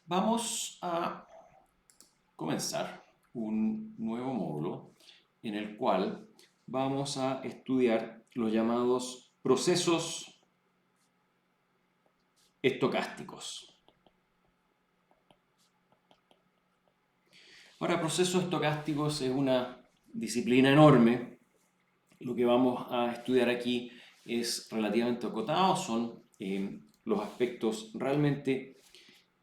Vamos a comenzar un nuevo módulo en el cual vamos a estudiar los llamados procesos estocásticos. Ahora, procesos estocásticos es una disciplina enorme. Lo que vamos a estudiar aquí es relativamente acotado, son los aspectos realmente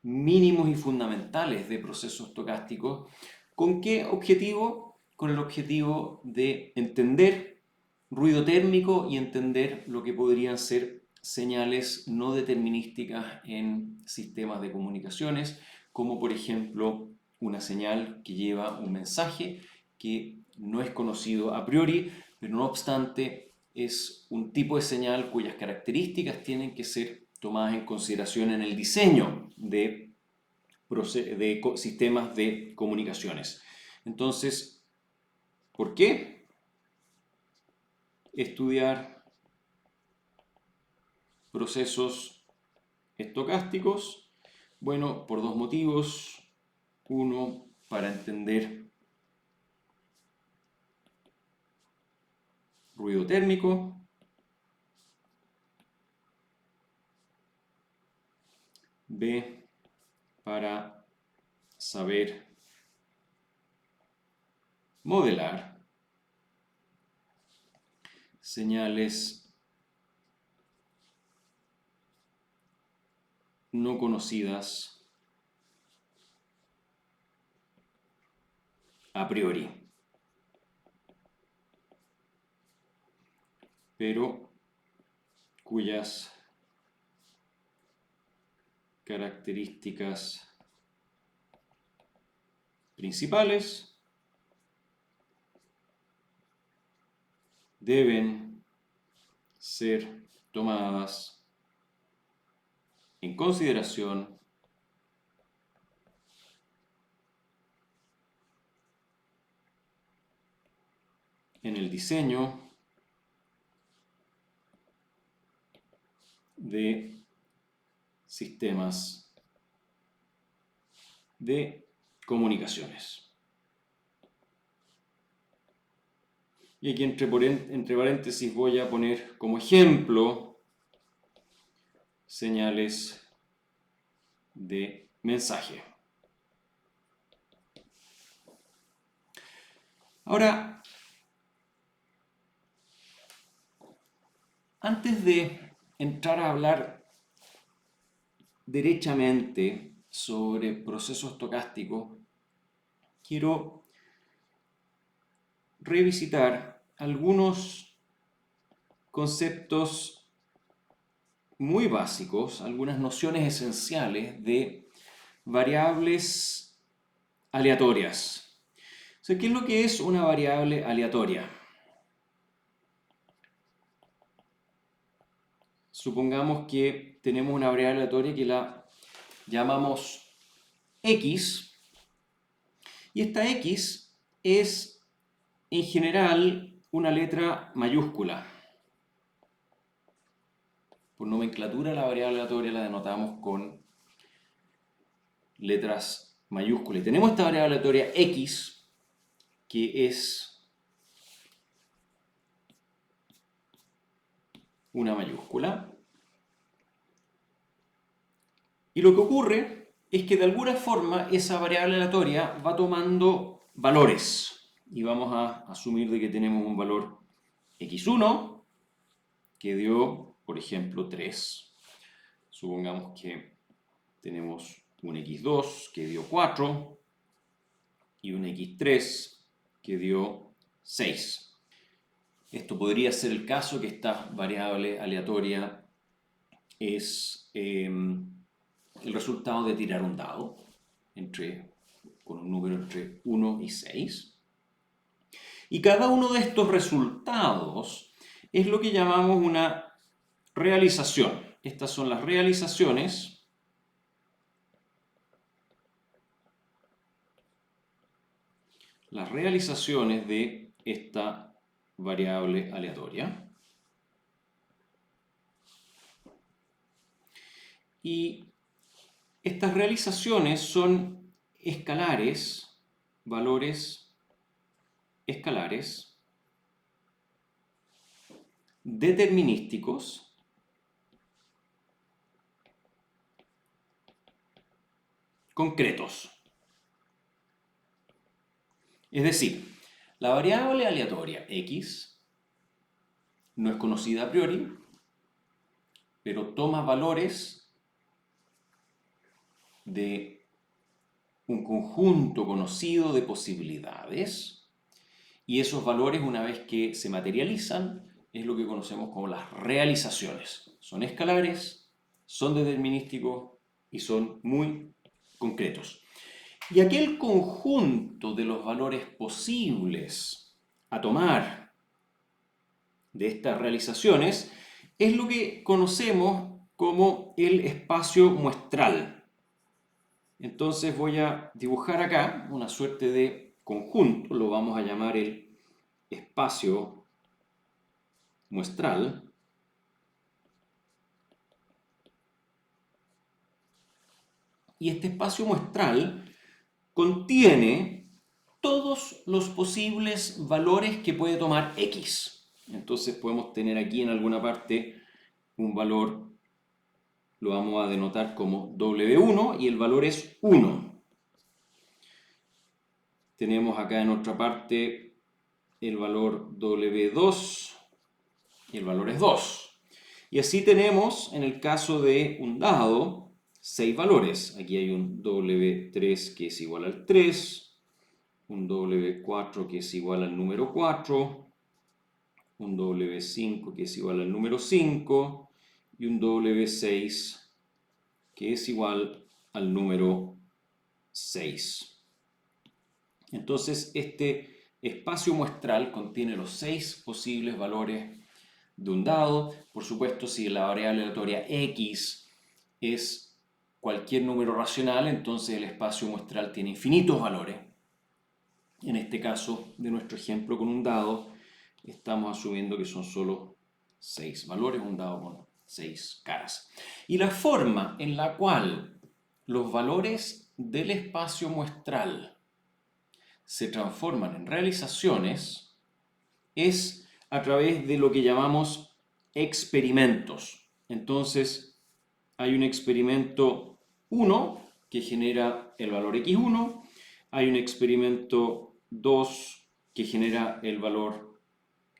mínimos y fundamentales de procesos estocásticos. ¿Con qué objetivo? Con el objetivo de entender ruido térmico y entender lo que podrían ser señales no determinísticas en sistemas de comunicaciones, como por ejemplo una señal que lleva un mensaje que no es conocido a priori, pero no obstante es un tipo de señal cuyas características tienen que ser tomadas en consideración en el diseño de sistemas de comunicaciones. Entonces, ¿por qué estudiar procesos estocásticos? Bueno, por dos motivos. Uno, para entender ruido térmico. B, para saber modelar señales no conocidas a priori, pero cuyas características principales deben ser tomadas en consideración en el diseño de sistemas de comunicaciones. Y aquí entre paréntesis voy a poner como ejemplo señales de mensaje. Ahora, antes de entrar a hablar derechamente sobre procesos estocásticos, quiero revisitar algunos conceptos muy básicos, algunas nociones esenciales de variables aleatorias. O sea, ¿qué es lo que es una variable aleatoria? Supongamos que tenemos una variable aleatoria que la llamamos x, y esta x es en general una letra mayúscula. Por nomenclatura, la variable aleatoria la denotamos con letras mayúsculas. Y tenemos esta variable aleatoria x, que es una mayúscula. Y lo que ocurre es que de alguna forma esa variable aleatoria va tomando valores. Y vamos a asumir de que tenemos un valor x1 que dio, por ejemplo, 3. Supongamos que tenemos un x2 que dio 4 y un x3 que dio 6. Esto podría ser el caso que esta variable aleatoria es el resultado de tirar un dado con un número entre 1 y 6. Y cada uno de estos resultados es lo que llamamos una realización. Estas son las realizaciones de esta variable aleatoria. Y Estas realizaciones son escalares, valores escalares, determinísticos, concretos. Es decir, la variable aleatoria x no es conocida a priori, pero toma valores de un conjunto conocido de posibilidades, y esos valores, una vez que se materializan, es lo que conocemos como las realizaciones. Son escalares, son determinísticos y son muy concretos. Y aquel conjunto de los valores posibles a tomar de estas realizaciones es lo que conocemos como el espacio muestral. Entonces voy a dibujar acá una suerte de conjunto, lo vamos a llamar el espacio muestral. Y este espacio muestral contiene todos los posibles valores que puede tomar x. Entonces podemos tener aquí en alguna parte un valor, lo vamos a denotar como w1 y el valor es 1. Tenemos acá en otra parte el valor w2 y el valor es 2. Y así tenemos, en el caso de un dado, 6 valores. Aquí hay un w3 que es igual al 3, un w4 que es igual al número 4, un w5 que es igual al número 5 y un w6 que es igual al número 6. Entonces, este espacio muestral contiene los 6 posibles valores de un dado. Por supuesto, si la variable aleatoria x es cualquier número racional, entonces el espacio muestral tiene infinitos valores. En este caso, de nuestro ejemplo con un dado, estamos asumiendo que son solo 6 valores, un dado con 6 caras. Y la forma en la cual los valores del espacio muestral se transforman en realizaciones es a través de lo que llamamos experimentos. Entonces, hay un experimento 1 que genera el valor x1, hay un experimento 2 que genera el valor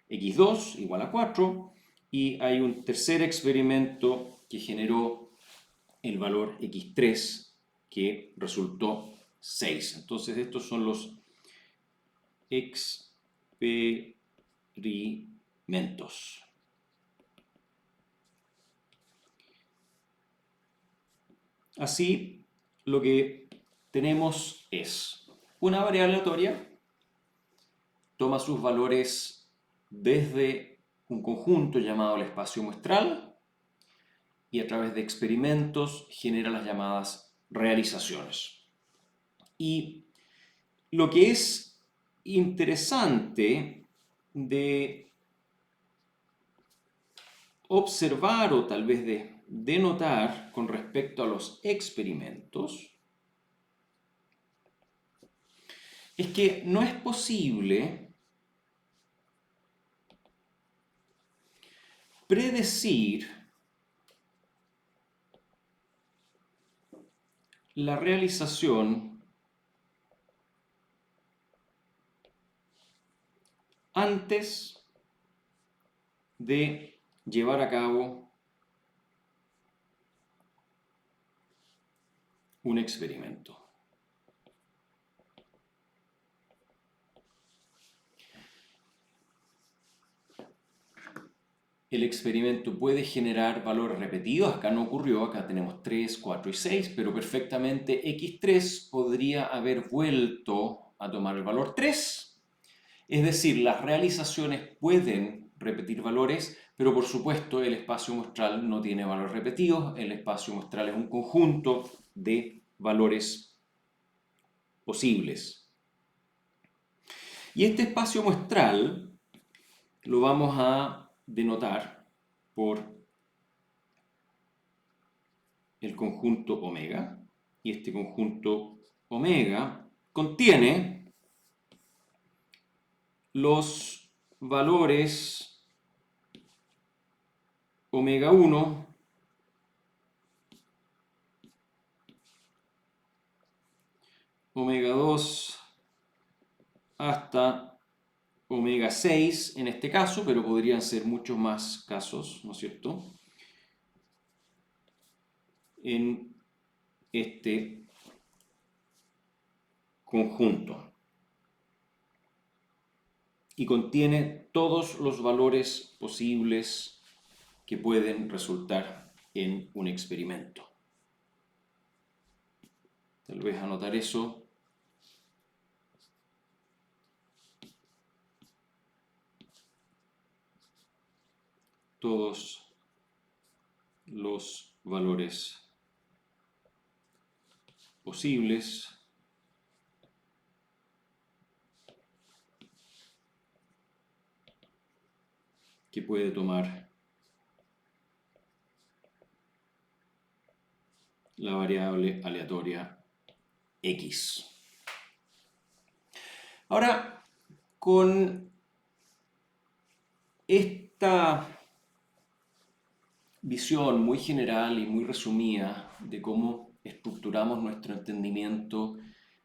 x2 igual a 4, y hay un tercer experimento que generó el valor x3 que resultó 6. Entonces, estos son los experimentos. Así, lo que tenemos es una variable aleatoria, toma sus valores desde un conjunto llamado el espacio muestral y a través de experimentos genera las llamadas realizaciones. Y lo que es interesante de observar o tal vez de denotar con respecto a los experimentos es que no es posible predecir la realización antes de llevar a cabo un experimento. El experimento puede generar valores repetidos, acá no ocurrió, acá tenemos 3, 4 y 6, pero perfectamente x3 podría haber vuelto a tomar el valor 3. Es decir, las realizaciones pueden repetir valores, pero por supuesto el espacio muestral no tiene valores repetidos, el espacio muestral es un conjunto de valores posibles. Y este espacio muestral lo vamos a denotar por el conjunto omega. y este conjunto omega contiene los valores omega 1, omega 2 hasta omega 6 en este caso, pero podrían ser muchos más casos, ¿no es cierto?, en este conjunto. Y contiene todos los valores posibles que pueden resultar en un experimento. Tal vez anotar eso. Todos los valores posibles que puede tomar la variable aleatoria X. Ahora, con esta visión muy general y muy resumida de cómo estructuramos nuestro entendimiento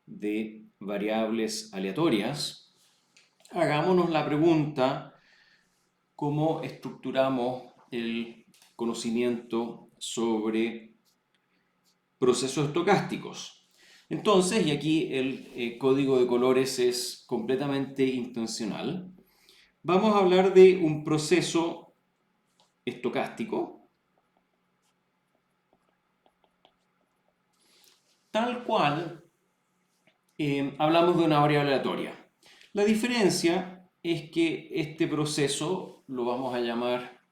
de variables aleatorias, hagámonos la pregunta: ¿cómo estructuramos el conocimiento sobre procesos estocásticos? Entonces, y aquí el código de colores es completamente intencional, vamos a hablar de un proceso estocástico tal cual hablamos de una variable aleatoria. La diferencia es que este proceso lo vamos a llamar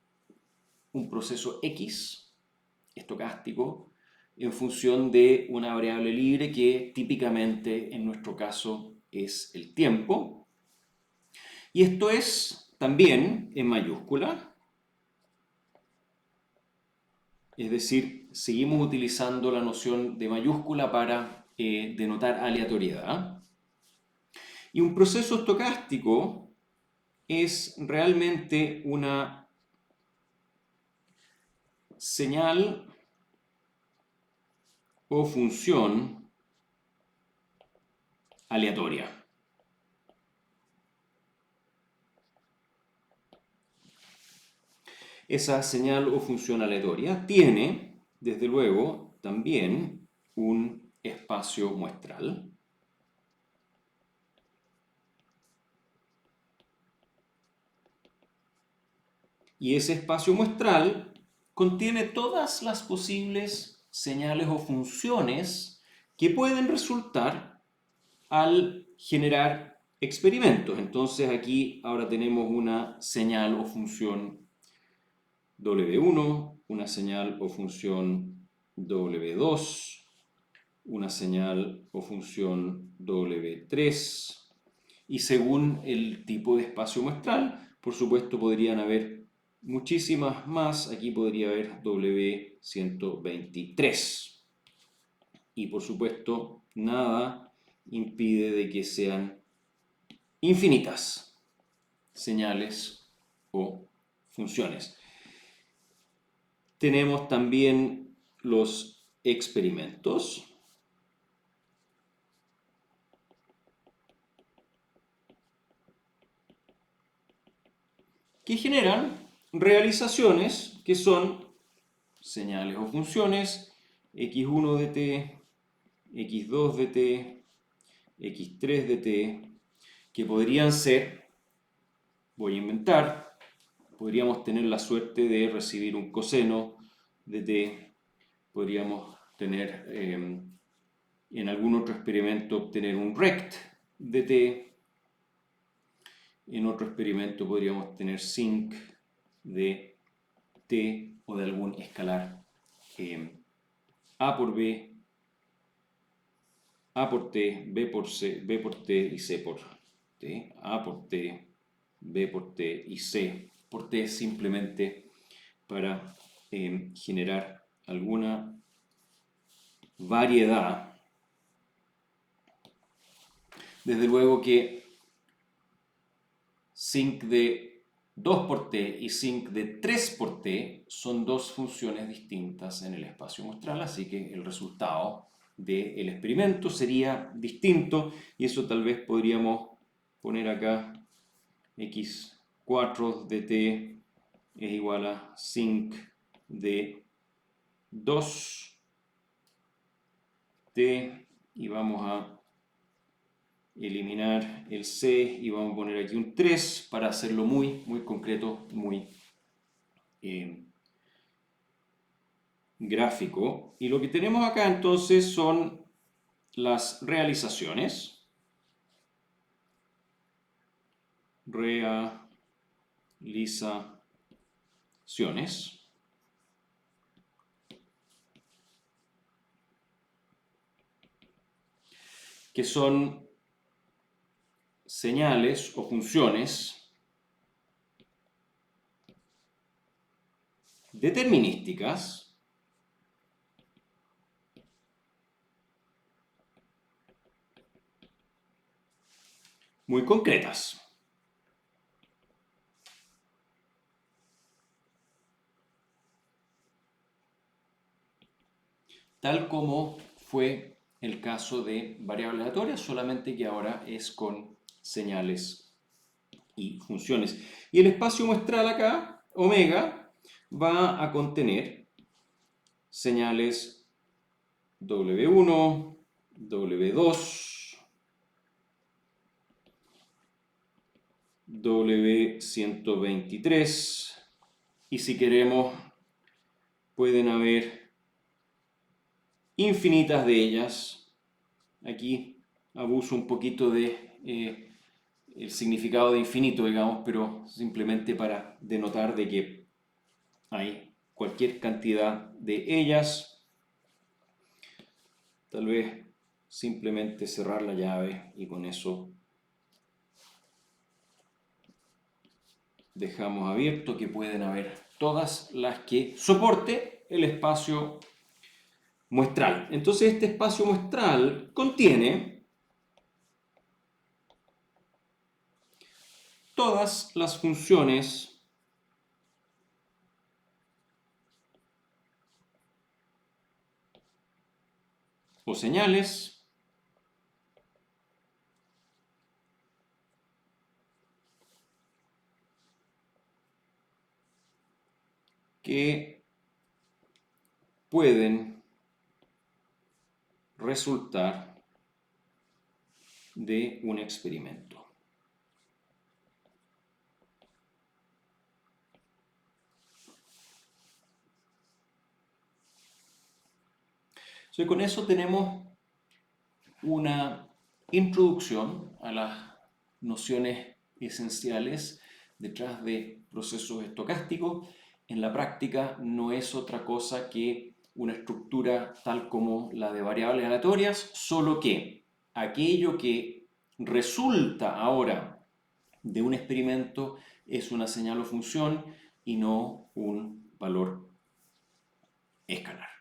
un proceso X, estocástico, en función de una variable libre que típicamente en nuestro caso es el tiempo. Y esto es también en mayúscula, es decir, seguimos utilizando la noción de mayúscula para denotar aleatoriedad. Y un proceso estocástico es realmente una señal o función aleatoria. Esa señal o función aleatoria tiene, desde luego, también un espacio muestral. Y ese espacio muestral contiene todas las posibles señales o funciones que pueden resultar al generar experimentos. Entonces aquí ahora tenemos una señal o función W1, una señal o función W2, una señal o función W3, y según el tipo de espacio muestral, por supuesto podrían haber muchísimas más. Aquí podría haber W123. Y por supuesto, nada impide de que sean infinitas señales o funciones. Tenemos también los experimentos. Que generan realizaciones que son señales o funciones x1 de t, x2 de t, x3 de t, que podrían ser, voy a inventar, podríamos tener la suerte de recibir un coseno de t, podríamos tener en algún otro experimento obtener un rect de t, en otro experimento podríamos tener sinc de t o de algún escalar a por b, a por t, b por c, b por t y c por t, a por t, b por t y c por t, simplemente para generar alguna variedad, desde luego que sinc de 2 por t y sinc de 3 por t son dos funciones distintas en el espacio muestral, así que el resultado del experimento sería distinto y eso tal vez podríamos poner acá x4 de t es igual a sinc de 2t y vamos a eliminar el c y vamos a poner aquí un 3 para hacerlo muy concreto, muy gráfico. Y lo que tenemos acá entonces son las realizaciones. Realizaciones. Que son señales o funciones determinísticas muy concretas. Tal como fue el caso de variables aleatorias, solamente que ahora es con señales y funciones. Y el espacio muestral acá, omega, va a contener señales W1, W2, W123 y si queremos pueden haber infinitas de ellas. Aquí abuso un poquito de el significado de infinito, digamos, pero simplemente para denotar de que hay cualquier cantidad de ellas. Tal vez simplemente cerrar la llave y con eso dejamos abierto que pueden haber todas las que soporte el espacio muestral. Entonces este espacio muestral contiene todas las funciones o señales que pueden resultar de un experimento. Entonces, con eso tenemos una introducción a las nociones esenciales detrás de procesos estocásticos. En la práctica no es otra cosa que una estructura tal como la de variables aleatorias, solo que aquello que resulta ahora de un experimento es una señal o función y no un valor escalar.